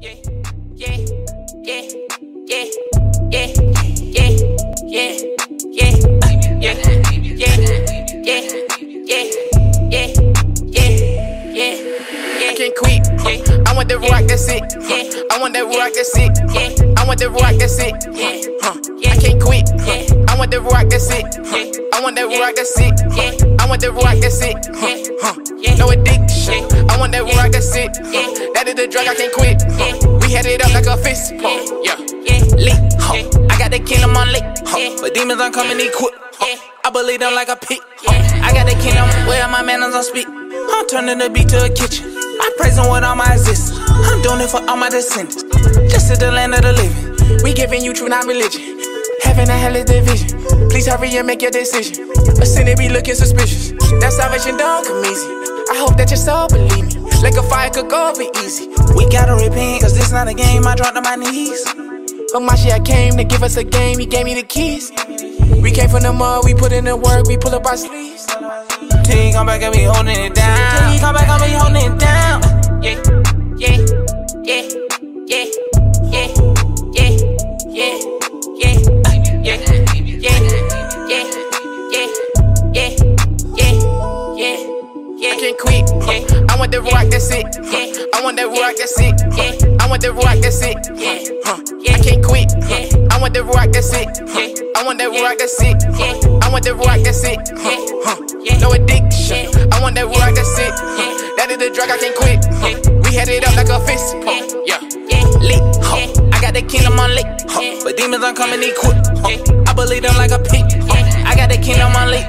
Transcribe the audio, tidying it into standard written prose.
yeah, yeah, yeah, yeah, yeah, yeah, yeah, yeah, yeah, yeah, yeah. I can't quit. I want that rock, that's it. I want that rock, that's it. I want that rock, that's it. I can't quit. I want that rock, that's it. I want that rock, that's it. I want that rock, that's it. No addiction. I want that rock, that's it. That is the drug, I can't quit. We had it up like a fist pump. Yeah, lit. I got the kingdom on lit. But demons I'm coming equipped. I believe them like a pig. I got the kingdom where my manners on speak. I'm turning the beat to a kitchen. I'm praising with all my existence. I'm doing it for all my descendants. Just to the land of the living. We giving you truth, not religion. Heaven and hell is division. Please hurry and make your decision. A sinner be looking suspicious. That salvation don't come easy. I hope that your soul believe me. Like a fire could go be easy. We gotta repent, cause this not a game. I dropped to my knees. But my shit, I came to give us a game. He gave me the keys. We came from the mud, we put in the work, we pull up our sleeves. Till you come back and be holding it down. Till you come back and be holding it down. Yeah, yeah, yeah, yeah, yeah, yeah, yeah, yeah, yeah, yeah, yeah, yeah, yeah. I can't quit. I want that rock, that's it. I want that rock, that's it. I want that rock, that's it. I can't quit. I want that rock, that's it. I want that rock, that's it. I want that rock, that's it. No addiction. I want that rock, that's it. That is the drug, I can't quit. We had it up like a fist pump. Yeah, lit. I got the kingdom on lit. But demons I'm coming equipped. I believe them like a pig. I got the kingdom on lit.